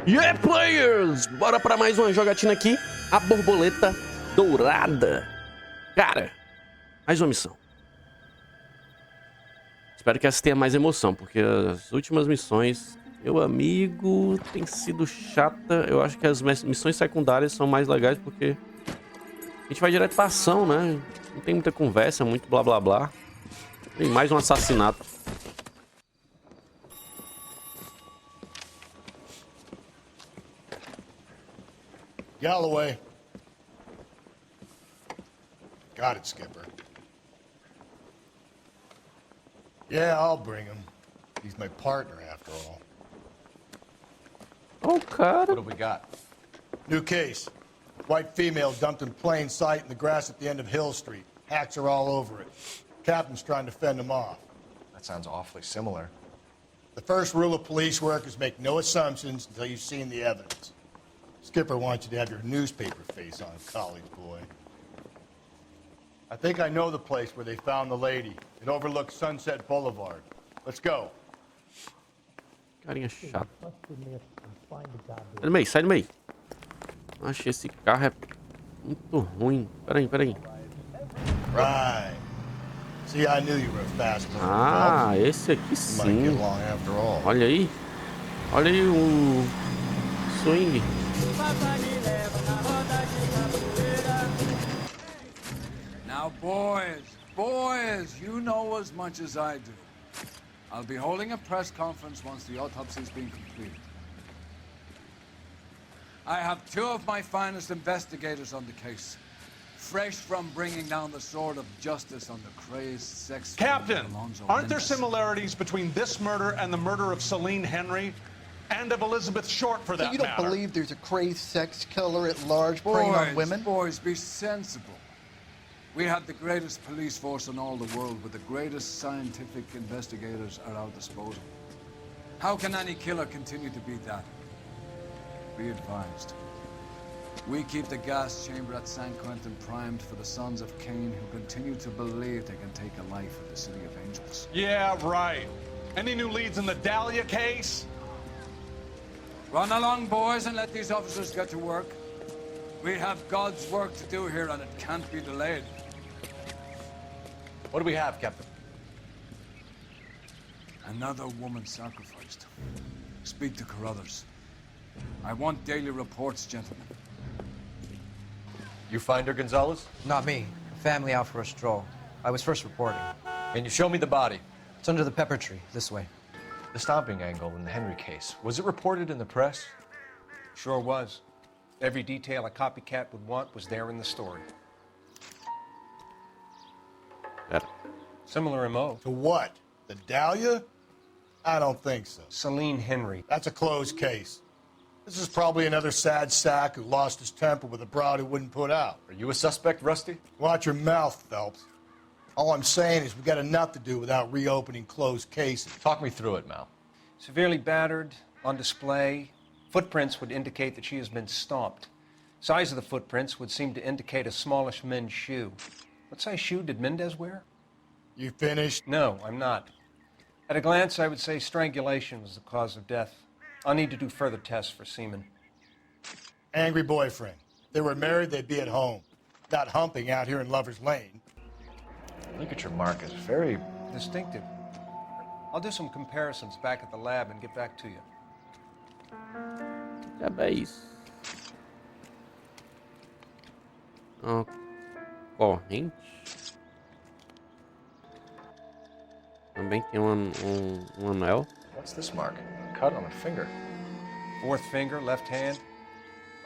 IAê Players! Bora pra mais uma jogatina aqui. A Borboleta Dourada. Cara, mais uma missão. Espero que essa tenha mais emoção, porque as últimas missões, meu amigo, tem sido chata. Eu acho que as missões secundárias são mais legais porque a gente vai direto pra ação, né? Não tem muita conversa, muito blá blá blá. Tem mais um assassinato. Galloway. Got it, Skipper. Yeah, I'll bring him. He's my partner, after all. Oh, cara. What do we got? New case. White female dumped in plain sight in the grass at the end of Hill Street. Hacks are all over it. Captain's trying to fend him off. That sounds awfully similar. The first rule of police work is make no assumptions until you've seen the evidence. Skipper wants you to have your newspaper face on, college boy. I think I know the place where they found the lady. It overlooks Sunset Boulevard. Let's go. Carinha chata. Sai do meio, sai do meio. Acho esse carro é muito ruim. Peraí. Right. See, I knew you were a fast learner. Ah, esse aqui Might sim. get along after all. Olha aí. Olha aí o swing. Now, boys, you know as much as I do. I'll be holding a press conference once the autopsy's been completed. I have two of my finest investigators on the case, fresh from bringing down the sword of justice on the crazed sex... Captain, aren't there similarities between this murder and the murder of Celine Henry and of Elizabeth Short, for that You don't matter? believe there's a crazed sex killer at large preying on women? Boys, be sensible. We have the greatest police force in all the world with the greatest scientific investigators at our disposal. How can any killer continue to be that? Be advised. We keep the gas chamber at San Quentin primed for the sons of Cain who continue to believe they can take a life at the City of Angels. Yeah, right. Any new leads in the Dahlia case? Run along, boys, and let these officers get to work. We have God's work to do here, and it can't be delayed. What do we have, Captain? Another woman sacrificed. Speak to Carruthers. I want daily reports, gentlemen. You find her, Gonzalez? Not me. Family out for a stroll. I was first reporting. Can you show me the body? It's under the pepper tree, this way. The stomping angle in the Henry case. Was it reported in the press? Sure was. Every detail a copycat would want was there in the story. Pera. Similar MO. To what? The Dahlia? I don't think so. Celine Henry. That's a closed case. This is probably another sad sack who lost his temper with a broad who wouldn't put out. Are you a suspect, Rusty? Watch your mouth, Phelps. All I'm saying is we got enough to do without reopening closed cases. Talk me through it, Mal. Severely battered, on display. Footprints would indicate that she has been stomped. Size of the footprints would seem to indicate a smallish men's shoe. What size shoe did Mendez wear? You finished? No, I'm not. At a glance, I would say strangulation was the cause of death. I'll need to do further tests for semen. Angry boyfriend. If they were married, they'd be at home. Not humping out here in Lover's Lane. Ligature mark is very... Distinctive. I'll do some comparisons back at the lab and get back to you. É isso. Uma corrente. Também tem um anel. What's this mark? A cut on a finger. Fourth finger, left hand,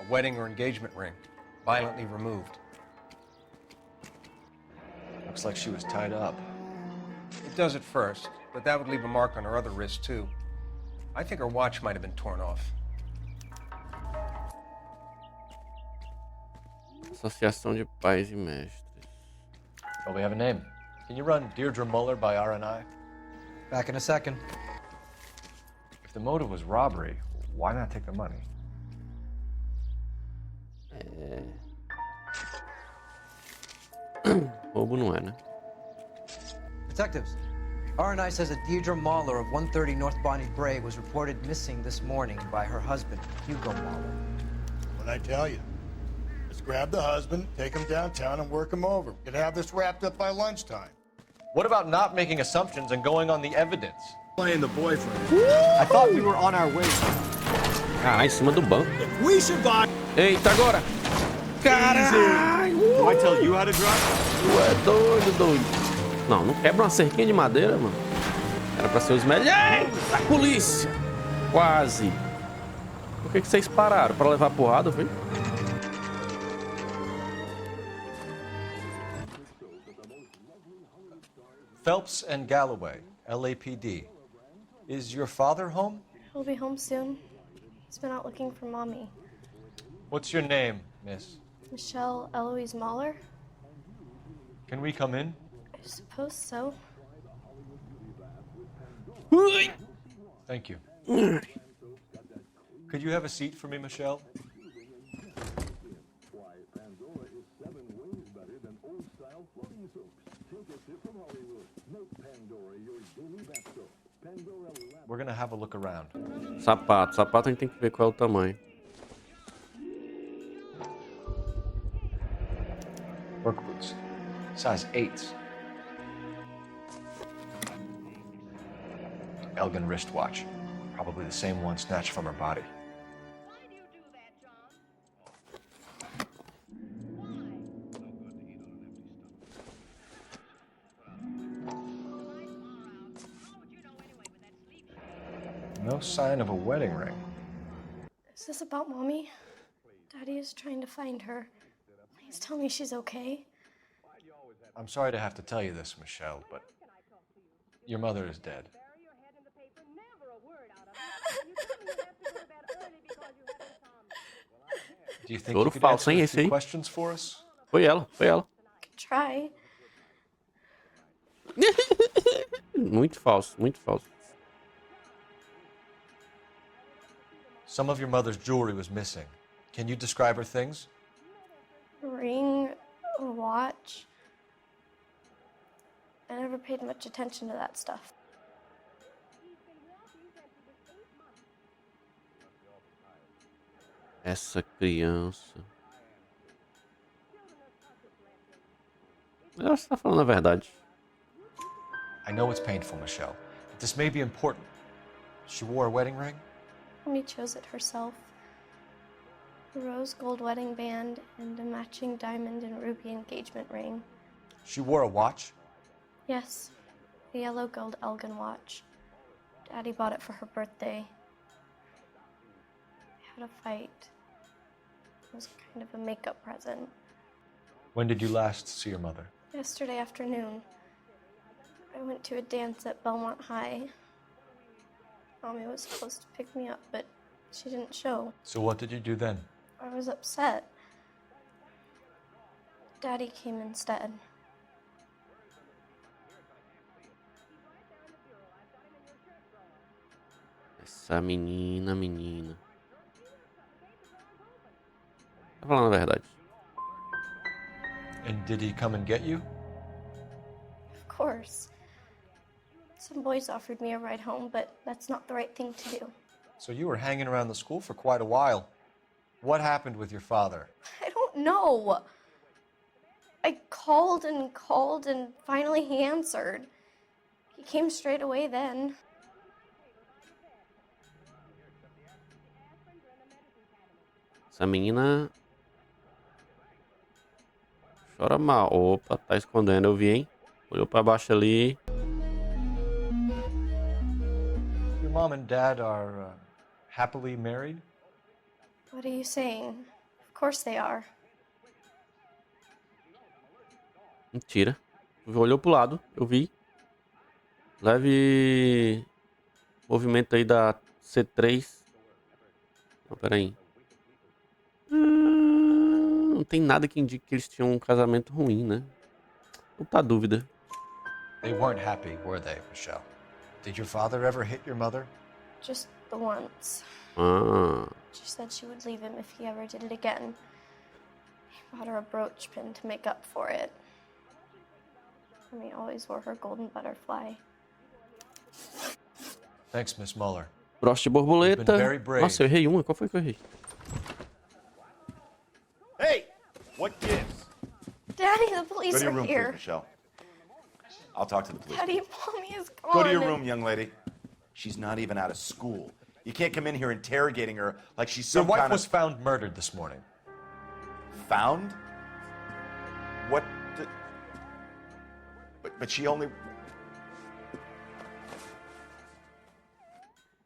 a wedding or engagement ring, violently removed. Looks like she was tied up. It does at first, but that would leave a mark on her other wrist, too. I think her watch might have been torn off. Associação de Pais e Mestres. Well, we have a name. Can you run Deirdre Muller by RNI? Back in a second. If the motive was robbery, why not take the money? Roubo não é, né? Detectives, R&I says that Deirdre Mahler of 130 North Bonnie Bray was reported missing this morning by her husband, Hugo Mahler. What'd I tell you? Let's grab the husband, take him downtown, and work him over. We could have this wrapped up by lunchtime. What about not making assumptions and going on the evidence? Playing the boyfriend. I thought we were on our way. Ah, em cima do banco. We survive. Eita, agora! Caralho! Do I tell you how to drive? Tu é doido, doido. Não, não quebra uma cerquinha de madeira, mano. Era pra ser os melhores. A polícia! Quase. Por que vocês pararam? Pra levar porrada, foi? Phelps and Galloway, LAPD. Is your father home? He'll be home soon. He's been out looking for Mommy. What's your name, miss? Michelle Eloise Mahler? Can we come in? I suppose so. Thank you. Could you have a seat for me, Michelle? We're gonna have a look around. Sapato. Sapato a gente tem que ver qual é o tamanho. Work boots. Size 8s. Elgin wristwatch. Probably the same one snatched from her body. No sign of a wedding ring. Is this about Mommy? Daddy is trying to find her. Please tell me she's okay. I'm sorry to have to tell you this, Michelle, but your mother is dead. Do you think you could answer a few questions for us? Foi ela, foi ela. Could try. Muito falso, muito falso. Some of your mother's jewelry was missing. Can you describe her things? A ring, a watch. I never paid much attention to that stuff. Essa criança. Ela está falando a verdade. I know it's painful, Michelle, but this may be important. She wore a wedding ring? Mommy chose it herself. A rose gold wedding band and a matching diamond and ruby engagement ring. She wore a watch? Yes, a yellow gold Elgin watch. Daddy bought it for her birthday. We had a fight. It was kind of a makeup present. When did you last see your mother? Yesterday afternoon. I went to a dance at Belmont High. Mommy was supposed to pick me up, but she didn't show. So what did you do then? I was upset. Daddy came instead. Essa menina. Tá falando a verdade. And did he come and get you? Of course. Some boys offered me a ride home, but that's not the right thing to do. So you were hanging around the school for quite a while. What happened with your father? I don't know. I called and finally he answered. He came straight away then. Essa menina chora mal. Opa, tá escondendo, eu vi, hein? Olhou pra baixo ali. Your mom and dad are happily married? What are you saying? Of course they are. Mentira. Olhou pro lado, eu vi. Leve movimento aí da C3. Não, peraí. Não tem nada que indique que eles tinham um casamento ruim, né? Puta dúvida. They weren't happy, were they, Michelle? Did your father ever hit your mother? Just the once. Ah. She said she would leave him if he ever did it again. He bought her a brooch pin to make up for it. Mommy always wore her golden butterfly. Thanks, Miss Mueller. Broche de borboleta. Nossa, eu errei uma. Qual foi que eu errei? Hey! What gives? Daddy, the police Go to your are room, here. please, Michelle. I'll talk to the police. Daddy, Mommy is gone. Go to your room, young lady. She's not even out of school. You can't come in here interrogating her like she's some Your wife kind was of... found murdered this morning. Found? What the... But she only...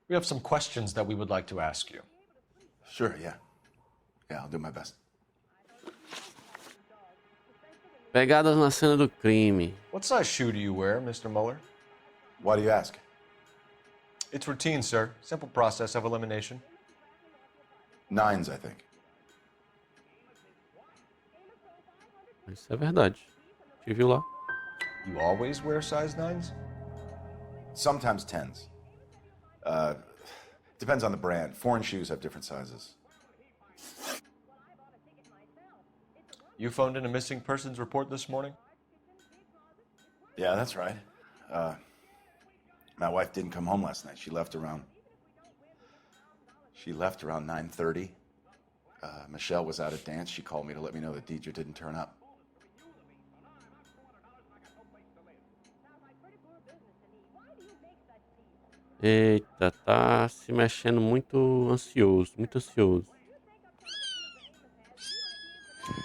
We have some questions that we would like to ask you. Sure, yeah. Yeah, I'll do my best. Pegadas na cena do crime. What size shoe do you wear, Mr. Mueller? Why do you ask? It's routine, sir. Simple process of elimination. 9s, I think. Isso é verdade. Te viu lá. You always wear size 9s? Sometimes 10s. Depends on the brand. Foreign shoes have different sizes. You phoned in a missing persons report this morning? Yeah, that's right. My wife didn't come home last night. She left around 9:30. Michelle was out at dance. She called me to let me know that Deidre didn't turn up. Eita, tá se mexendo muito ansioso. Muito ansioso.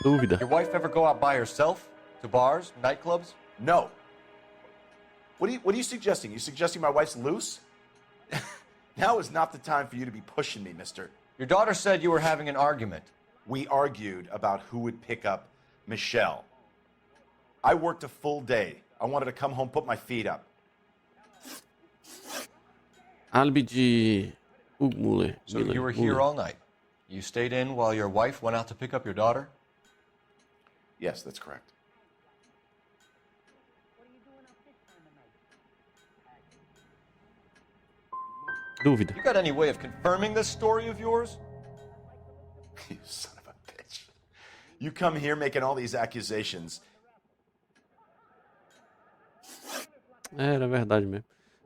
Dúvida. Your wife ever go out by herself? To bars, nightclubs? No. What are you suggesting? You suggesting my wife's loose? Now is not the time for you to be pushing me, mister. Your daughter said you were having an argument. We argued about who would pick up Michelle. I worked a full day. I wanted to come home, put my feet up. Álibi de Muller. So you were here all night. You stayed in while your wife went out to pick up your daughter? Yes, that's correct. Dúvida. You got any way of confirming this story of yours? You son of a bitch. You come here making all these accusations. Era verdade mesmo.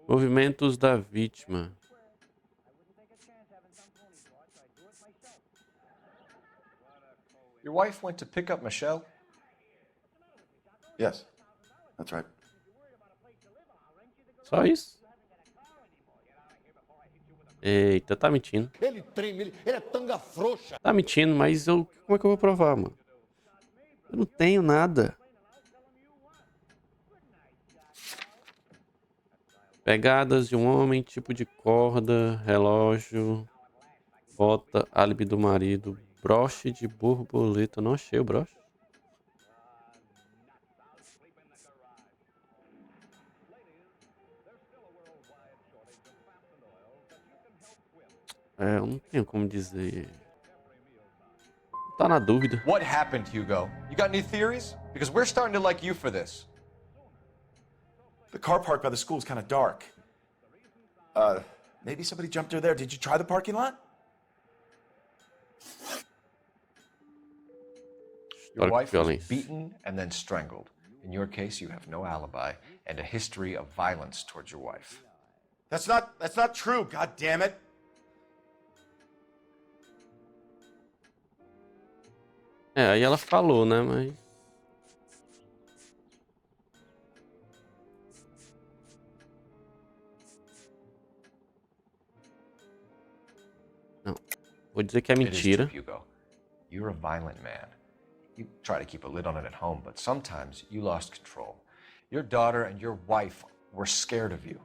Movimentos da vítima. Your wife went to pick up Michelle? Yes, that's right. Só isso? Eita, tá mentindo. Ele treme, ele é tanga frouxa. Tá mentindo, mas como é que eu vou provar, mano? Eu não tenho nada. Pegadas de um homem, tipo de corda, relógio, bota, álibi do marido, broche de borboleta. Não achei o broche. Eu não tenho como dizer. Tá na dúvida. What happened, Hugo? You got any theories? Because we're starting to like you for this. The car park by the school is kind of dark. Maybe somebody jumped her there. Did you try the parking lot? Your wife was beaten and then strangled. In your case, you have no alibi and a history of violence towards your wife. That's not true, god damn it. Aí ela falou, né, mas... Não, vou dizer que é mentira. It is true, Hugo. You're a violent man. You try to keep a lid on it at home, but sometimes you lost control. Your daughter and your wife were scared of you.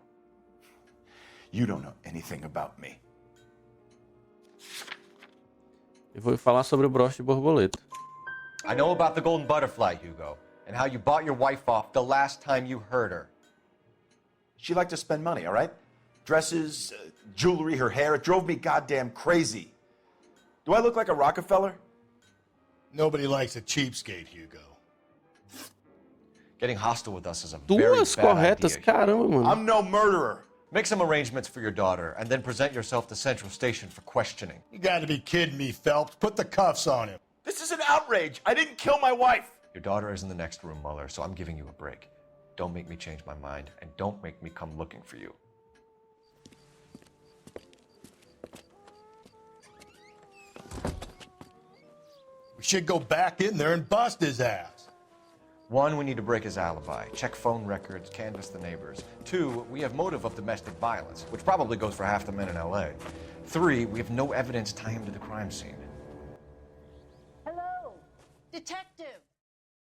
You don't know anything about me. Eu vou falar sobre o broche de borboleta. I know about the golden butterfly, Hugo, and how you bought your wife off the last time you heard her. She liked to spend money, all right? Dresses, jewelry, her hair. It drove me goddamn crazy. Do I look like a Rockefeller? Nobody likes a cheapskate, Hugo. Getting hostile with us is a very Duas bad corretas, idea. caramba, mano. I'm no murderer. Make some arrangements for your daughter, and then present yourself to Central Station for questioning. You gotta be kidding me, Phelps. Put the cuffs on him. This is an outrage. I didn't kill my wife. Your daughter is in the next room, Mueller, so I'm giving you a break. Don't make me change my mind, and don't make me come looking for you. We should go back in there and bust his ass. 1, we need to break his alibi. Check phone records, canvass the neighbors. 2, we have motive of domestic violence, which probably goes for half the men in LA. 3, we have no evidence tying him to the crime scene. Hello, detective.